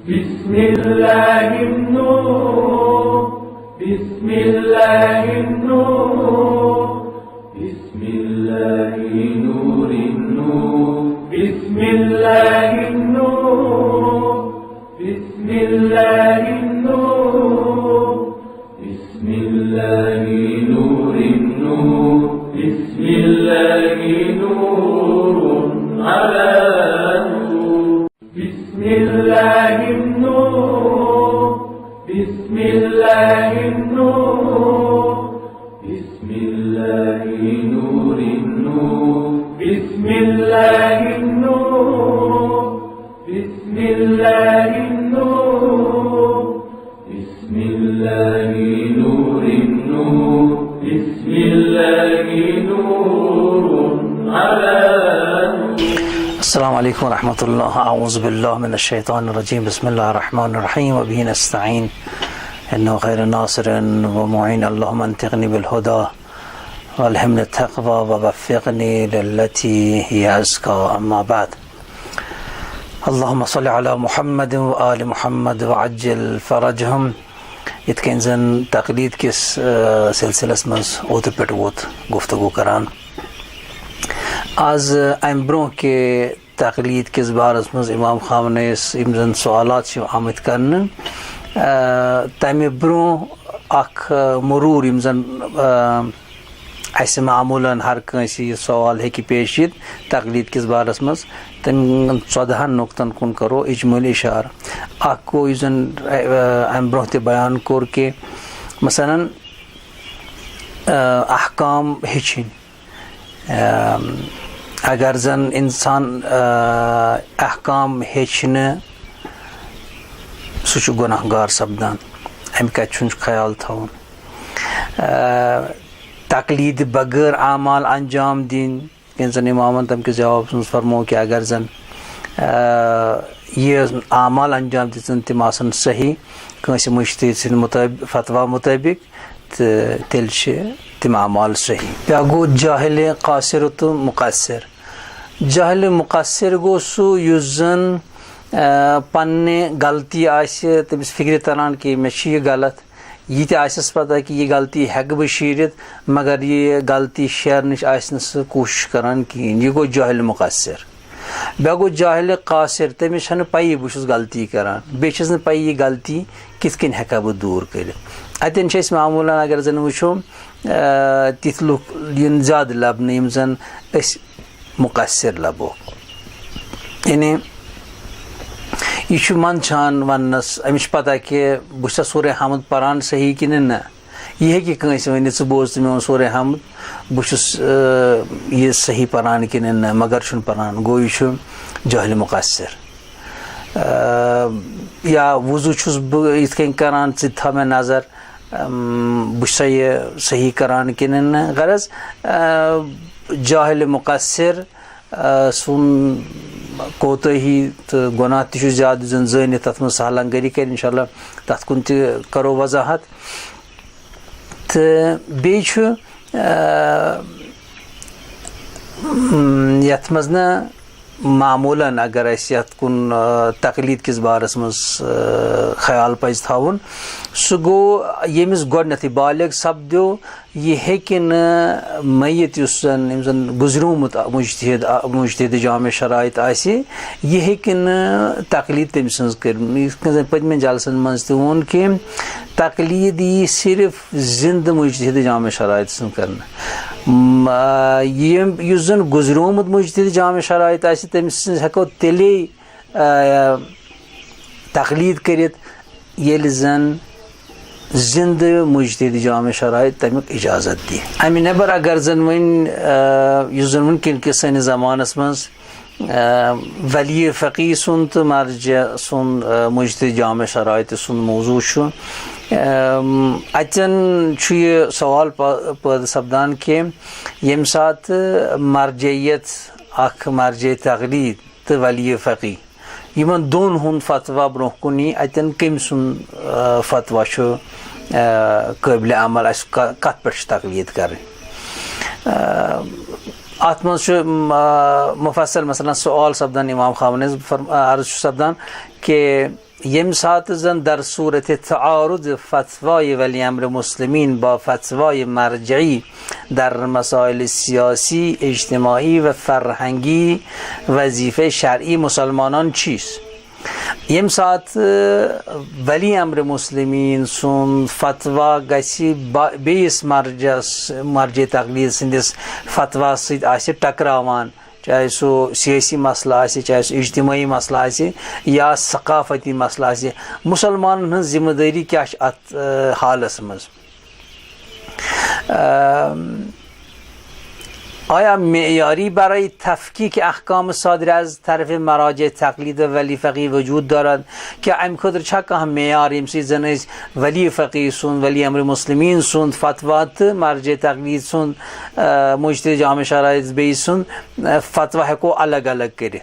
बिस्मिल्लाहिन्नूर बिस्मिल्लाहिन्नूर बिस्मिल्लाहिन्नूरिन्नूर बिस्मिल्लाहिन्नूर बिस्मिल्लाहिन्नूर बिस्मिल्लाहिन्नूरिन्नूर बिस्मिल्लाहिन्नूरुन अला नूर बिस्मिल्लाहिन्नूर बिस्मिल्लाहिन्नूर बिस्मिल्लाहिन्नूरिन्नूर बिस्मिल्लाहिन्नूर बिस्मिल्लाहिन्नूर बिस्मिल्लाहिन्नूरिन्नूर बिस्मिल्लाहिन्नूरुन अला नूर। अस्सलामु अलैकुम रहमतुल्लाह। अऊज़ु बिल्लाहि मिनश्शैतानिर रजीम। बिस्मिल्लाहिर रहमानिर रहीम। व बिही नस्तईन इन्नहु खैरुन नासिरिन व मुईन। अल्लाहुम्मा अंतिक़नी बिल हुदा वअल्हिमनी तक़वा व वफ़्फ़िक़नी लिल्लती हिय अज़्का। अम्मा बाद। अल्लाहुम्मा सल्लि अला मुहम्मद व आलि मुहम्मद व अज्जिल फ़रजहुम। यिथ कनि ज़न तक़लीद किस सिलसिलस मज़ ओतर पेठ वोत गुफ्तगू करान। आज अम ब्रोह के तक़लीद किस बारस मज़ इमाम ख़ामनेस यम ज़न सवालात आमद करने तमे ब्रोह अख मरूर यम ज़न मामूलन हर कंस सवाल हेकि पेश यित तक़लीद किस बारस मज़ तम 14 नुक्तन कुन करो इजमली इशार। अख को यह ज़न अम ब्रोह ते बयान कोर के मसलन अहकाम हेचिन अगर जन इंसान अहकाम हेचन सह गुनाहगार सपदान अम कत ख्याल थवन। तक़लीद बगैर आमाल अंजाम दिन कैन इमामन तम के जवाब फरमो कि अगर जन ये आमाल अंजाम दिन तम आसन सही कंस मुज्तहिद सिंद मुताबिक फतवा मुताबिक तेल तम आमाल सही। क्या गो जाहिल कासिर तो मुक़स्सिर। जाहिल मुक़स्सिर गो सू युस जन पन्ने गलती आसे तमिस फिक्र तरान कि मे यह गलत यह आसस पता कि यह गलती हेक बह शीरित मगर यह गलती शेरनच आसन सह कोशिश करान कहें। यह गो जाहिल मुक़स्सिर। बे गो जाहिल कासिर तमिस पई बहुत गलती करान बेस न पई यह गलती कित कन हेका बह दूर कर। अतन मामूलन अगर जन वो तिथ लुक इन ज़्यादा लबन यम जन मुक़स्सिर लबो यानी यह मंदान वनस अमिश पता कि बहुत सूर हमद पारान सही कि न यह हेकि कंस वन बोज तो मे सूर हमद बहुत यह सही पारान कि न मगर छुन पारान गो यह जाहिल मुक़स्सिर। या वज़ू छुस बह इत कन करान थ मे नज़र बह यह सही करान कि न गरज जाहिल मुक़स्सिर सुन कोताही तो गुनाह तह ज़्यादा जन जानित तथ मज सहलंगरी कर इंशाअल्लाह तथ कुन त करो वजाहत। तो बे यथ मज न मामूलन अगर यथ कुन तक़लीद किस बारस मज ख्याल पज थवन सह गो यमिस गोडनथ बालिग सपदो यह हेकि न मयत यम जन गुजरूमुत मुज्तहिद जामे शराइत आसि यह हेकि न तक़लीद तम सज कर। पदमें जलसन मज त वोन कि तक़लीद यी सिर्फ जिंद मुज्तहिद जामे शराइत सज कर। यह जन गुजरूमुत मुज्तहिद जामे शराइत आसि तमिस हेको तेले तक़लीद करित येल जन जिंद मुज्तहिद जामे शराइत तमिक इजाज़त दी। अमि नबर अगर जन वन वनकन कि सैन ज़मानस मज वली फ़क़ी सुन तो मर्ज सुन मुज्तहिद जामे शराइत सुन मौजू अतन यह सवाल पैदा सपदान कि यम सात मर्जियत अख मर्ज तक़लीद तो वली फ़क़ी यमन दोन हुंद फतवा ब्रोह कुन अतन कम सुन फतवा काबिल अमल कत पे तक़लीद कर। अत मुफसल मसलन सवाल सपदान इमाम ख़ामनेस अर्ज सपदान कि یم ساعت زن در صورت تعارض فتوای ولی امر مسلمین با فتوای مرجعی در مسائل سیاسی، اجتماعی و فرهنگی وظیفه شرعی مسلمانان چیست؟ یم ساعت ولی امر مسلمین سون فتوا گسی بیس مرجع تقلید سندس فتوا سید آسه ٹکراوان، چاہے سو سیاسی مسئلہ آسے، چاہے سو اجتماعی مسئلہ آسے یا ثقافتی مسئلہ آسے، مسلمان ہن ذمہ داری کیا ات حالس مز؟ آیا معیاری برای تفکیک احکام صادر از طرف مراجع تقلید ولی فقیه وجود دارد که ام کدر چکه هم معیاری امسی زنیز ولی فقیه سون، ولی امر مسلمین سون فتوات مرجع تقلید سون، مجتهد جامع شرایط بیسون فتوا کو الگ الگ کرد؟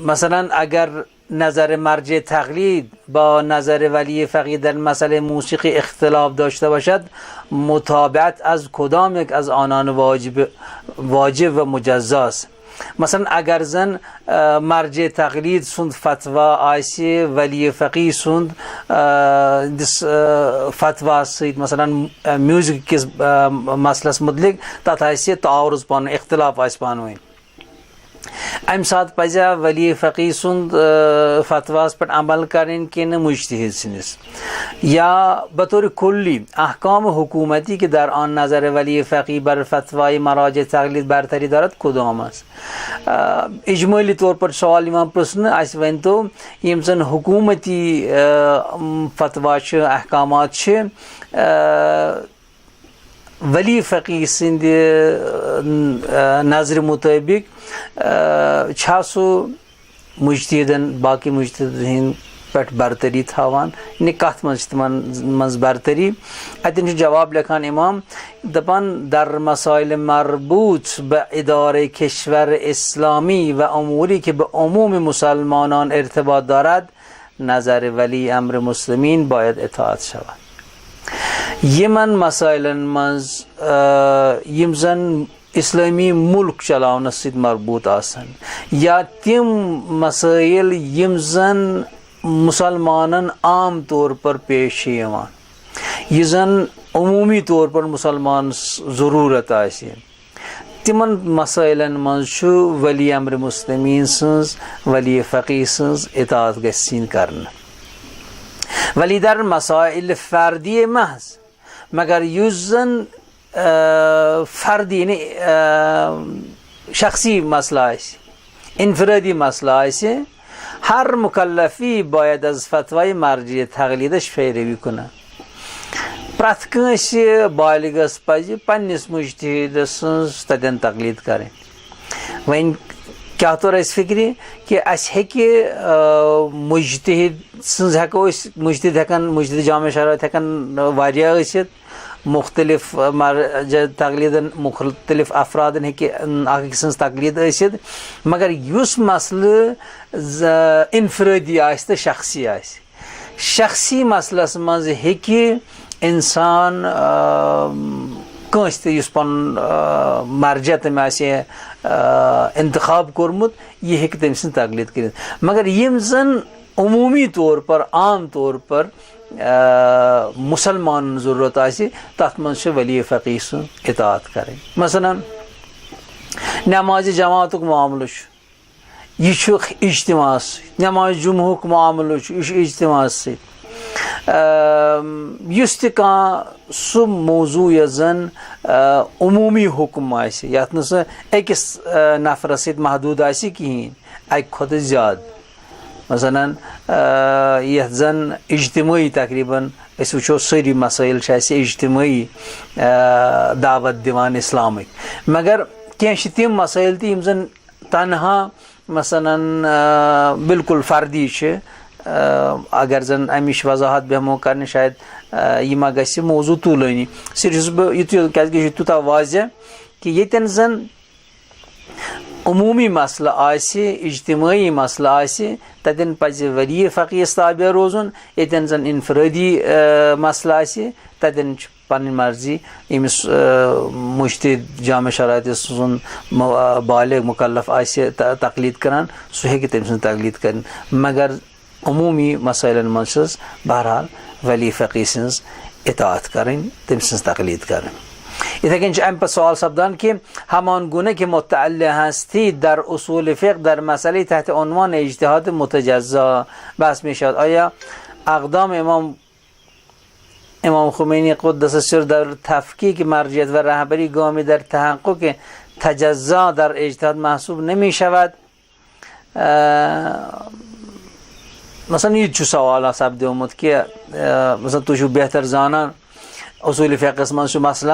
مثلا اگر نظر مرجع تقلید با نظر ولی فقیه در مسئله موسیقی اختلاف داشته باشد، متابعت از کدام یک از آنان واجب و مجزاست؟ مثلا اگر زن مرجع تقلید سند فتوا آیسی، ولی فقیه سند فتوا سید مثلا میوزیک کس مسئله مدلق تحت آیسی تعارض پان اختلاف آیس پانوین، ام سات پزا ولی فقیه سند فتواس پر عمل کریں کہ نہ مجتہد سنس، یا بطور کلی احکام حکومتی که در آن نظر ولی فقیه بر فتوای مراجع تقلید برتری دارد کدام است؟ اجمالی طور پر سوال امام پرسن اس ون تو یم زن حکومتی فتوا چھ احکامات چھ ولی فقیه سند نظر مطابق چھاسو مجتہدن باقی مجتہدین پٹ برتری تھاوان، یعنی کت مز برتری؟ اتن جواب لکھان امام دپان در مسائل مربوط به اداره کشور اسلامی و اموری که به عموم مسلمانان ارتباط دارد نظر ولی امر مسلمین باید اطاعت شود. یمن مسائل مز یمزن اسلامی ملک چلاؤنس سید مربوط آسن، یا تم مسائل یمزن مسلمانن عام طور پر پیش یوان، یہ زن عمومی طور پر مسلمان ضرورت آسی، تمن مسائلن من چھو ولی امر مسلمین سنز ولی فقیہ سنز اطاعت گسین کرن، ولی در مسائل فردی محض مگر یوزن فردی یعنی شخصی مسئله است، انفرادی مسئله است، هر مکلفی باید از فتوای مرجع تقلیدش پیروی کنه. پرتکنش بالغ است پاجی پنیس مجتهد سنز تدین تقلید کریں. و این کیا طور اس فکری کہ اس ہے کہ مجتهد سنز ہکو مجتهد ہکن مجتهد جامع شرایط ہکن واریہ ٲسِتھ، مختلف تقلید مختلف افراد ہے کہ اکھ سنز تقلید ٲسِتھ، مگر یُس مسئلہ انفرادی آسہِ تہٕ شخصی آسہِ، شخصی مسئلس منٛز ہیٚکہِ انسان کٲنٛسہِ تہِ یُس پنُن مرجع تٔمۍ آسہِ انتخاب کوٚرمُت یہِ ہیٚکہِ تٔمۍ سٕنٛز تقلید کٔرِتھ، مگر یِم زن عمومی طور پر عام طور پر مسلمان ضرورت آسی تَتھ منٛز چھِ ولی فقیہ سُنٛد اطاعت کرٕنۍ. مثلاً نماز جماعتُک معاملہٕ چھُ یہِ چھُ اجتماعس سۭتۍ، نماز جمعہُک معاملہٕ چھُ یہِ چھُ اجتماعس سۭتۍ، یُس تہِ کانٛہہ سُہ موضوع یۄس زن عمومی حکم آسہِ یتھ نہٕ سُہ أکِس نفرس سۭتۍ محدوٗد آسہِ کِہیٖنۍ، اکہِ کھۄتہٕ زیادٕ، مثلاً یتھ زن اجتماعی تقریباً أسۍ وٕچھو سٲری مسٲیل چھِ اَسہِ اجتماعی دعوت دِوان اسلامٕکۍ، مگر کینٛہہ چھِ تِم مسٲیل تہِ یِم زن تنہا مثلاً بالکل فردی چھِ، اگر زن امِچ وضاحت بیٚہمو کرنہِ شاید یہِ ما گژھِ موضوع طوٗلٲنی، صرف چھُس بہٕ یُتُے کیازکہِ یہِ چھُ تیوٗتاہ واضح کہِ ییٚتٮ۪ن زن عمومی مسئلہ آسہِ اجتماعی مسئلہ آسہِ تتٮ۪ن پزِ ولی فقیہس تابع روزُن، ییٚتٮ۪ن زن انفرٲدی مسئلہ آسہِ تتٮ۪ن چھُ پنٕنۍ مرضی ییٚمِس مُجتہِد جامع شرایط سُنٛد بالغ مُکلف آسہِ تقلیٖد کران سُہ ہیٚکہِ تٔمۍ سٕنٛز تقلیٖد کٔرِتھ مگر عموٗمی مسٲیلن منٛز چھُس بہرحال ولی فقی سٕنٛز اطاعت کَرٕنۍ تٔمۍ سٕنٛز تقلیٖد کَرٕنۍ. یِتھَے کٔنۍ چھُ اَمہِ پتہٕ سوال سپدان کہ ہمان گونه کہ متعلق ہستی در اصول فقه در مسئله تحت عنوان اجتهاد متجزا بحث می شود. آیا اقدام امام خمینی قدس سر در تفکیک مرجعیت و رهبری گامی در تحقق تجزا در اجتهاد محسوب نمی شود؟ مثلا یہِ چھُ سوال سپدیومُت کہ مثلا تُہۍ چھِو بہتر زانان اصوٗلِ فقہس منٛز چھُ مسئلہ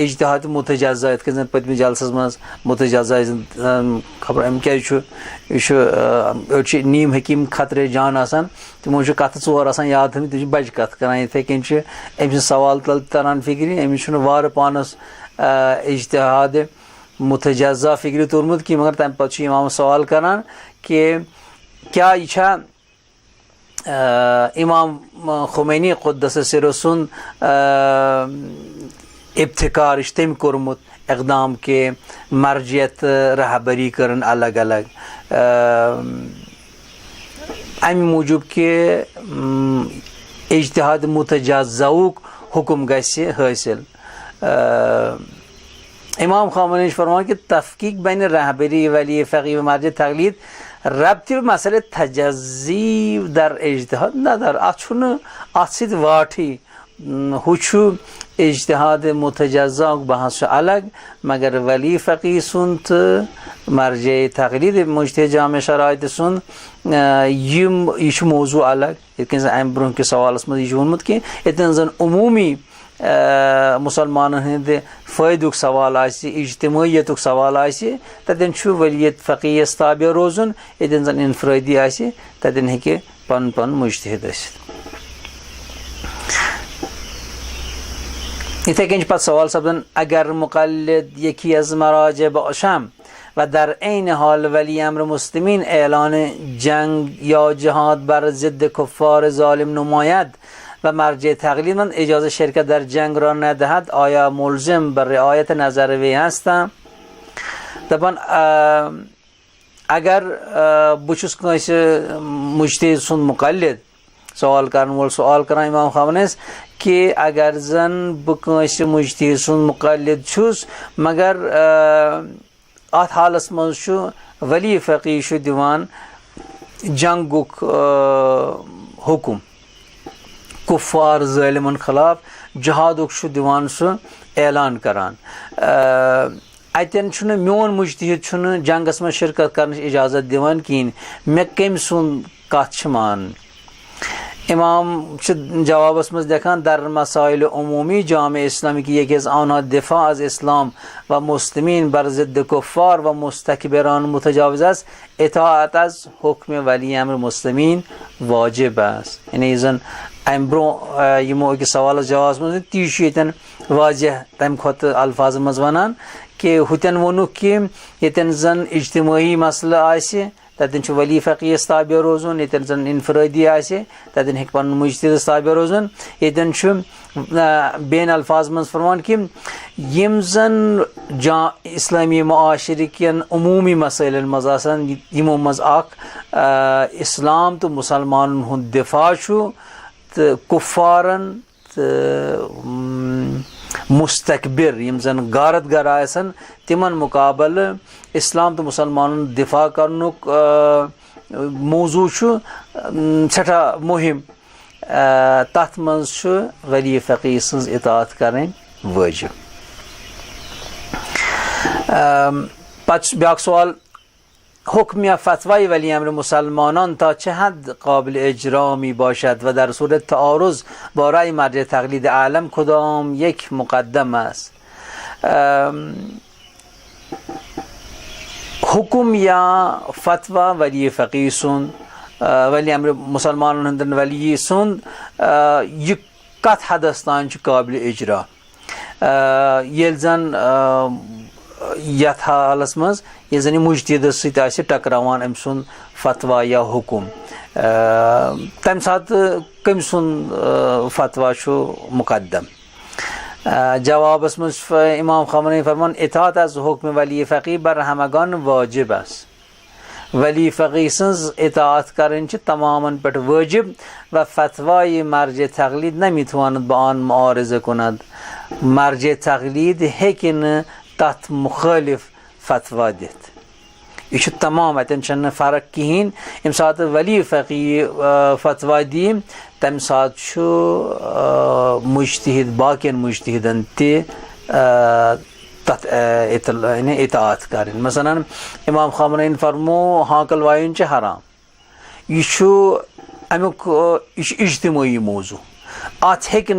اجتہاد متجزا یِتھ کٔنۍ زن پٔتمہِ جلسس منٛز متجزا خبر أمۍ کیٛازِ چھُ یہِ چھُ أڑۍ چھِ نیٖم حکیٖم خطرے جان آسان تِمو چھُ کتھٕ ژور آسان یاد تھٲمٕتۍ تِم چھِ بجہِ کتھ کران یِتھَے کٔنۍ چھِ أمۍ سٕنٛز سوال تل تران فکرِ أمِس چھُنہٕ وارٕ پانس اجتہاد متجزا فکرِ توٚرمُت کینٛہہ مگر تمہِ پتہٕ چھُ اِمام سوال کران کہ کیٛاہ یہِ چھا امام خمینی قدس سر سُنٛد ابتکار یہِ چھُ تٔمۍ کوٚرمُت اقدام کہ مرجعیت رہبری کٔرٕن الگ الگ امہِ موٗجوٗب کہ اجتہاد متجزاہُک حکم گژھِ حٲصِل. امام خامنی چھُ فرمان کہ تفکیک بین رہبری ولی فقی و مرجع تقلید ربطہِ مسئلے تجزی در اجتہاد نہ در اتھ چھُنہٕ اتھ سۭتۍ واٹھٕے ہُہ چھُ اجتہاد متجزاہُک بحث چھُ الگ مگر ولی فقی سُنٛد تہٕ مرجع تقلید مجتہد جامع شرایط سُنٛد یہِ چھُ موضوع الگ یِتھ کٔنۍ زن امہِ برونٛہہ کِس سوالس منٛز یہِ چھُ ووٚنمُت کہِ ییٚتٮ۪ن زن عموٗمی مُسلمانن ہٕنٛدِ فٲیدُک سوال آسہِ اجتمٲعیتُک سوال آسہِ تتٮ۪ن چھُ ولی فقیٖیس تابع روزُن ییٚتٮ۪ن زن انفرٲدی آسہِ تتٮ۪ن ہیٚکہِ پنُن پنُن مجتہد ٲسِتھ. یِتھَے کٔنۍ چھُ پتہٕ سوال سپدان اگر مقلد یکی از مراجع باشم و در عین حال ولی امر مسلمین اعلان جنگ یا جهاد بر ضد کفار ظالم نماید و مرجع تقلید من اجازه شرکت در جنگ را ندهد آیا ملزم بر رعایت نظر وی هستم؟ دپان اگر بہٕ چھُس کٲنٛسہِ مجتہد سُنٛد مقلد سوال کرن وول سوال کران امام خامنس کہ اگر زن بہٕ کٲنٛسہِ مجتہد سُنٛد مقلد چھُس مگر اتھ حالس منٛز چھُ ولی فقی چھُ دِوان جنگُک حکم کفار ظٲلمن خلاف جہادُک چھُ دِوان سُہ اعلان کران اتٮ۪ن چھُنہٕ میون مجتہد چھُنہٕ جنگس منٛز شرکت کرنٕچ اجازت دِوان کِہیٖنۍ مےٚ کٔمۍ سُنٛد کتھ چھِ مانٕنۍ. امام چھِ جوابس منٛز لیکھان در مسائل عمومی جامع اسلامی کی یکی از آنها دفاع از اسلام و مسلمین بر ضد کفار و مستکبران متجاوز است اطاعت از حکم ولی امر مسلمین واجب است. یعنی زن امہِ برونٛہہ یِمو أکِس سوالس جوابس منٛز تی چھُ ییٚتٮ۪ن واضح تمہِ کھۄتہٕ الفاظن منٛز ونان کہ ہُتٮ۪ن ووٚنُکھ کہ ییٚتٮ۪ن زن اجتمٲعی مسلہٕ آسہِ تتٮ۪ن چھُ ولی فقیٖیس تابع روزُن ییٚتٮ۪ن زن انفرٲدی آسہِ تتٮ۪ن ہیٚکہِ پنُن مجتہدس تابع روزُن ییٚتٮ۪ن چھُ بیٚیَن الفاظ منٛز فرمان کہ یِم زن اسلٲمی معاشرٕ کٮ۪ن عموٗمی مسٲیلن منٛز آسان یِمو منٛز اکھ اسلام تہٕ مُسلمانن ہُنٛد دفاع چھُ تہٕ کُفارن تہٕ مستقبر یِم زن غارت گر آسن تِمن مُقابلہٕ اسلام تہٕ مُسلمانن دفاع کرنُک موضوٗع چھُ سٮ۪ٹھاہ مُہِم تتھ منٛز چھُ ولی فقی سٕنٛز اطاعت کرٕنۍ وٲجِب. پتہٕ چھُ بیٛاکھ سوال حکم یا فتوای ولی امر مسلمانان تا چه حد قابل اجرا می باشد و در صورت تعارض با رأی مرجع تقلید اعلم کدام یک مقدم است؟ حکم یا فتوا ولی فقی سُنٛد ولی امر مسلمانن ہٕنٛدٮ۪ن ولی سُنٛد یہِ کتھ حدس تام چھُ قابل اجرا ییٚلہِ زن یتھ حالس منٛز ییٚلہِ زن یہِ مجتہدس سۭتۍ آسہِ ٹکراوان أمۍ سُنٛد فتوا یا حکم तम साथ कम सुन फतवा मुकदम जवाबस मज इमाम ख़ामनई फरमान इताअत अज़ हुक्म वली फ़क़ीह बर हमगन वाजिब अस वली फ़क़ीह सन्ज़ इताअत करन तमामन पे वाजिब व फतवा ये मर्ज तक़लीद नमी तवानद बान मुआरिज़ कुनद मर्ज तक़लीद हेकिन तथ मुखालिफ फतवा दित यह तमाम अतन फ़र्क कहें यम सात वली फ़क़ीह फतवा दी तम सात मुज्तहिद बाकियन मुज्तहिदन तथ इताअत कर मसलन इमाम ख़ामनई फरमो हाकल वायन हराम यह अमुक इज्तिमाई मौजू अत हेक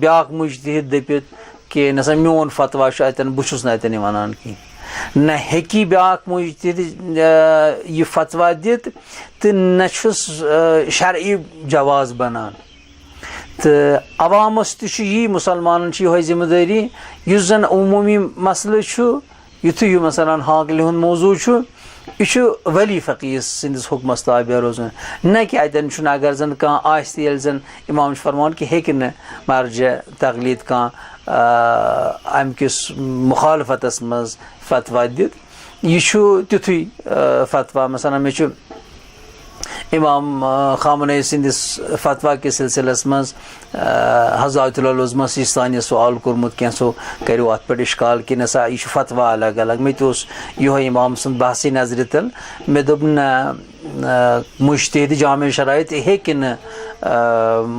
ब्याक मुज्तहिद दपित कि नसा मोन फतवा अतन बहुस अतन वनान कहीं न हेकी ब्याक मुज्तहिद यह फतवा दित तो न शरई जवाज बनान तो अवामस यही मुसलमान यह जिम्मेदारी युस जन उमूमी मसल युथ यह मसलन हाकल हुंद मौजू यह वली फ़क़ीह सिंदिस हुक्मस ताबे रोजन न कि अतन अगर जन कह जन इमाम फरमान कि हेक न मर्ज तक़लीद कह अम किस मुखालफतस मज फतवा दित यह तिथु फतवा मसलन मे इमाम ख़ामनई सिंदिस फतवा के सिलसिलस मज हज़रतुल उलमा सिस्तानी सवाल कोरमुत कैसो करो अत पे इश्काल कि नसा यह फतवा अलग अलग मे तो यह इमाम सुंद बहसी नजर तल मे दोप न मुज्तहिद जामे शराइत हेक न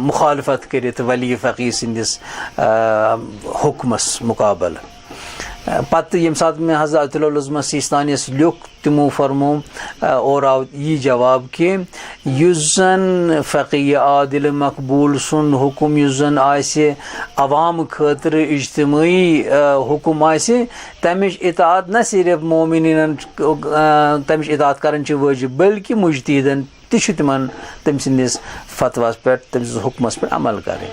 मुखालफत करित वली फ़क़ीह सिंदिस हुक्मस मुकाबल पत यम सात में हज़रतुल उलमा सिस्तानियस लिख तमो फरमो और आव यह जवाब कि युस जन फ़क़ीह आदिल मकबूल सुन हुकुम युस जन आसे अवाम खतर इज्तिमाई हुकुम आसे तमिश इताअत न सिर्फ मोमिनीन तमिश इताअत करन वाजिब बल्कि मुज्तहिदन तिमन तम सिंदिस फतवास पे तम हुक्मस पे अमल करें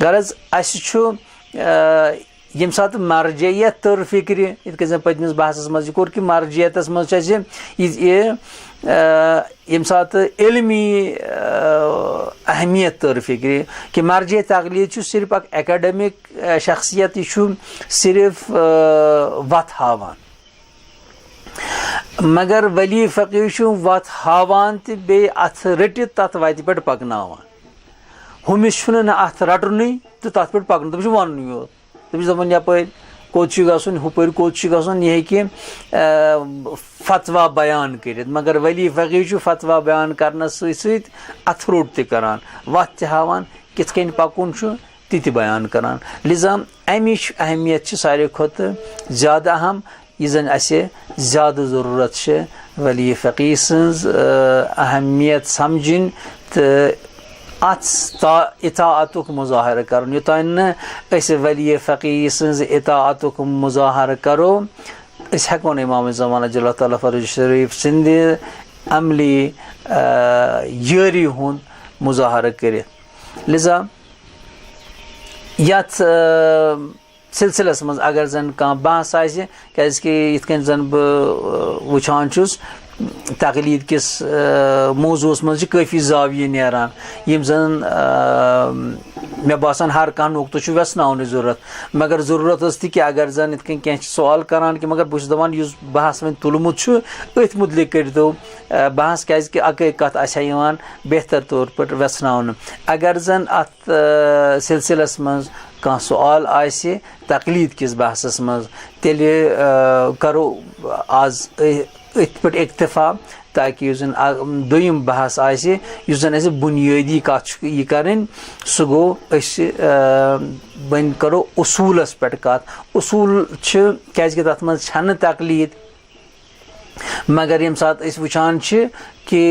गरज अस यम सात मर्जियत तर फिक्र इत पतमिस बहसस मज कोर कि मर्जियतस मज यम सात इल्मी अहमियत तर फिक्र कि मर्ज तक़लीद सिर्फ अक एकेडमिक शख्सियत यह सिर्फ वत हावान मगर वली फ़क़ीह वत हावान तो बे अथ रटित तथ वत पे पकनावान हुमिस अथ रटन तो तथ पे पकन तम वन योत तमिस दपान यपर कोत गसन हुपर कोत गसन यह कि फतवा बयान कर मगर वली फ़क़ीह फतवा बयान करने सत अथ रोट तरान वत तहावान कित कन पकुन ति बयान करान लिजा अमिच अहमियत सारे खुद ज़्यादा अहम यह जन असे ज़्यादा ज़रूरत वली फ़क़ीह सन्ज अहमियत समझन तो अत इताअतुक मुज़ाहर कर योतान वली फ़क़ीह सन्ज इताअतुक मुज़ाहर करो अस हेको इमाम ज़मान अल्लाह ताला फरज शरीफ सिंध अमली यारी हुंद मुज़ाहर कर लिजा यथ सिलसिलस मज अगर जन कह बहस क्या जन वुचान तक़लीद किस मौजूस मज काफ़ी जाविये नारान यम जन मे बासान हर कह नुक्त वेसन ज़रूरत मगर ज़रूरत कि अगर जन इत कह सवाल करान कि मगर बहुत दपान इस बहस वो तुलमुत अथ मुतलिक कर दो बहस क्या अक कत आसान बेहतर तौर पर वेसन अगर जन अत सिलसिलस मज कह सवाल आसे तक़लीद किस बहसस मज तेल करो आज अथ पे इक्तफा ताकि उस दोयम बहस आसे उस जन अस बुनियादी कत यह करें सह गो वन करो उसूलस पे कत उसूल क्या तथ मज तक़लीद मगर यम सात वुचान कि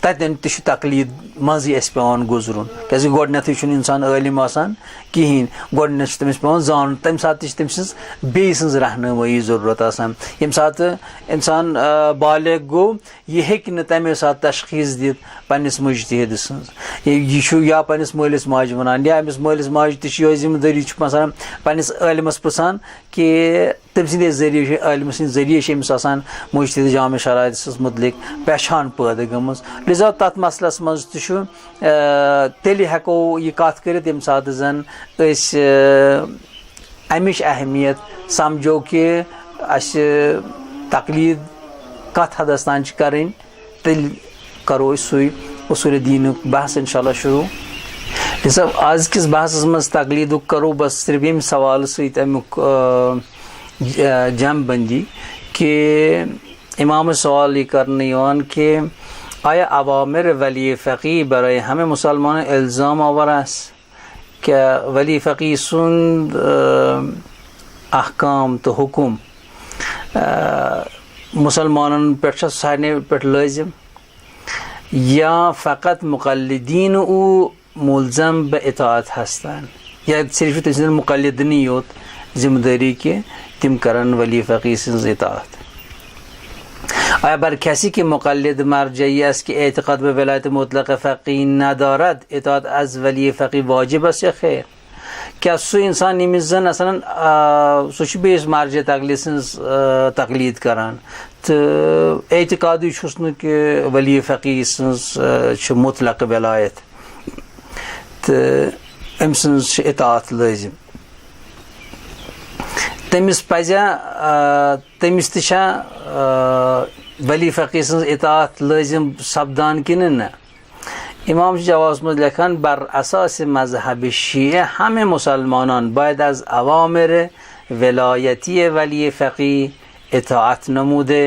तन तक़लीद मज़ी पेवान गुजरुन क्या गोडनथ इंसान आलिम आसान कहें गोडनथ तमिस पेवान जान तम सात तम बे सज रहनुमाई ज़रूरत आसान यम सात इंसान बालिग गो यह हेक्क न तमे सात तशखीस दित पन्निस मुज्तहिद सन्ज यह या पन्निस मालिस माज वनान या अमिस मालिस माज तह जिम्मेदारी मसलन पन्निस आलिमस पृछान कि तम सदे जरिए आलिम सद जरिए अमिस मुज्तहिद जामे शराइत मुतलिक पहचान पैदा गमज लिजा तथ मसलस मज तेल हेको यह कत कर यम सात जन अमिश अहमियत समझो कि अस तकलीद कत हदस तान करें तेल करो सू उसूल दीन बहस इंशाल्लाह शुरू लिजा आज किस बहस मज तकलीद करो बस सिर्फ यम सवाल समुक जम बंदी कि इमाम सवाल ये करने कि आया अवामिर वली फ़क़ी बराए हमें मुसलमान इल्ज़ाम आवरास क्या वली फ़क़ी सुन अहकाम तो हुकुम मुसलमान पे सारे पे लाजिम या फ़कत मुक़ल्लिदीन मुलज़म ब इताअत हस्तान या सिर्फ तम मुक़ल्लिदनी योत जिम्मेदारी के तिम करन वली फ़क़ी सन्ज़ इताअत आया बरखसी के मुक़ल्लिद मरजइयस के एतक़ाद ब वलायत मुतलक़ फ़क़ी नदारद इताअत अज़ वली फ़क़ी वाजिब अस या खैर क्या सो इंसान निमिज़न असन सो बेस मर्ज तकलीद करान तो एतक़ाद छुस न कि वली फ़क़ी सन्ज़ मुतलक़ वलायत तो अम सन्ज़ इताअत लाजिम तमिस पज़ा तमिस तशा वली फ़क़ी सन्ज़ इताअत लाजिम सपदान किन न इमाम जवाब में लिखान बर असास मज़हब शिया हमें मुसलमानान बायद अज़ अवामिर वलायती वली फ़क़ी इताअत नमूदे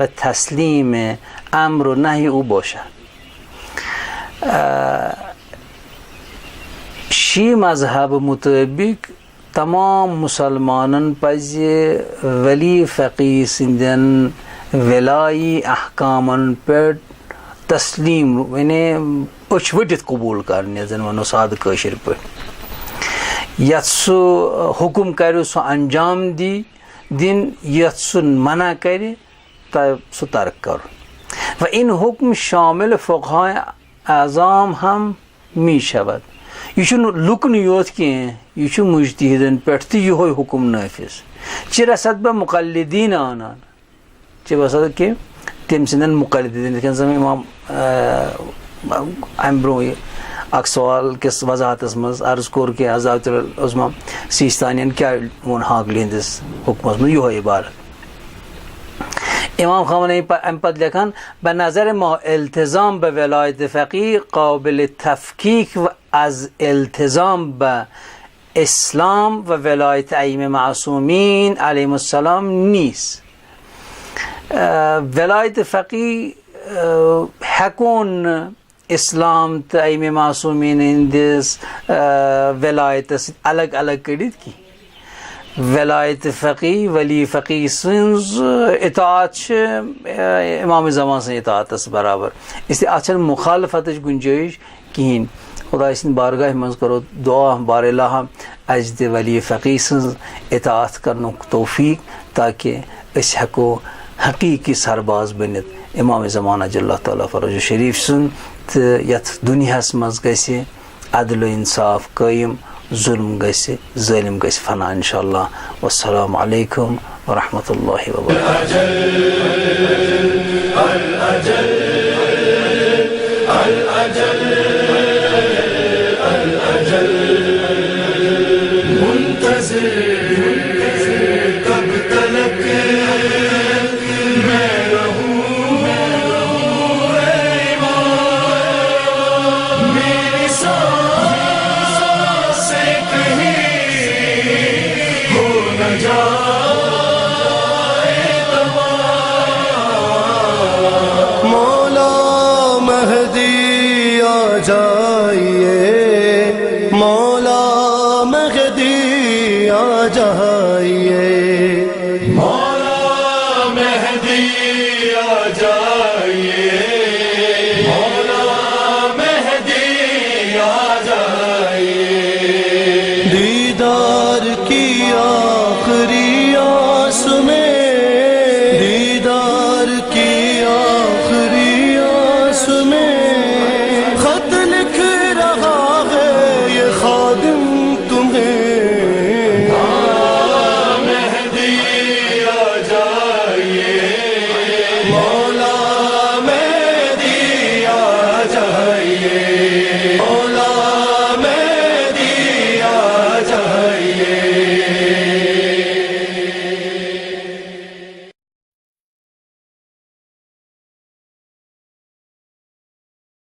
व तस्लीम अम्र नही उ बोशा शी मज़हब मुताबिक तमाम मुसलमानन पज़ वली फ़क़ी सिंदन वलाई अहकामन पे तस्लीम यानी अच वटित कबूल करने जन वनो साद कशर पे यत सो हुकुम कर सो अंजाम दी दिन यत सो मना कर सो तर्क कर व इन हुक्म शामिल फ़ुक़हा आज़ाम हम मी शवद यह लुकन योत कह मुज्तहिदन पे यो हुकुम नाफिज च रसद ब मुक़ल्लिदीन आनान च बसद कि तम सदन मुक़ल्लिदीन इमाम अम ब्रो अख सवाल किस वजाहतस मज अर्ज कोर कि हज़रतुल उज़्मा सिस्तानियन क्या वोन हाकल हंदिस हुक्मस मज यो इबारत इमाम ख़ामनेई अम पद लिखान बनज़र मा इल्तिज़ाम ब वलायत फ़क़ी काबिल तफ़कीक व अज़ इल्तिज़ाम ब इस्लाम व वलायत अइम्मा मासूमीन अलैहिमुस्सलाम नीस वलायत फ़क़ी हेकोन इस्लाम तो अइम्मा मासूमीन हंदिस वलायत अलग अलग कड़ित की वलायत फ़क़ी वली फ़क़ी सन्ज़ इताअत इमाम ज़मान से इताअत बराबर इसलिए अचन मुखालफत गुंजाइश कहें खुदा सद बारगाह मज करो दुआ बारला अज वली फ़क़ी सन्ज़ इताअत करने तौफीक ताकि अस हेको हकीकी सरबाज बनित इमाम ज़मान अल्लाह ताला फ़रज शरीफ सुन तो यथ दुनियास मज गसे अदल इंसाफ कायम जुल्म गसे ज़ालिम गसे फना इंशाअल्लाह वस्सलामु अलैकुम व रहमतुल्लाहि व मौला महदी आ जा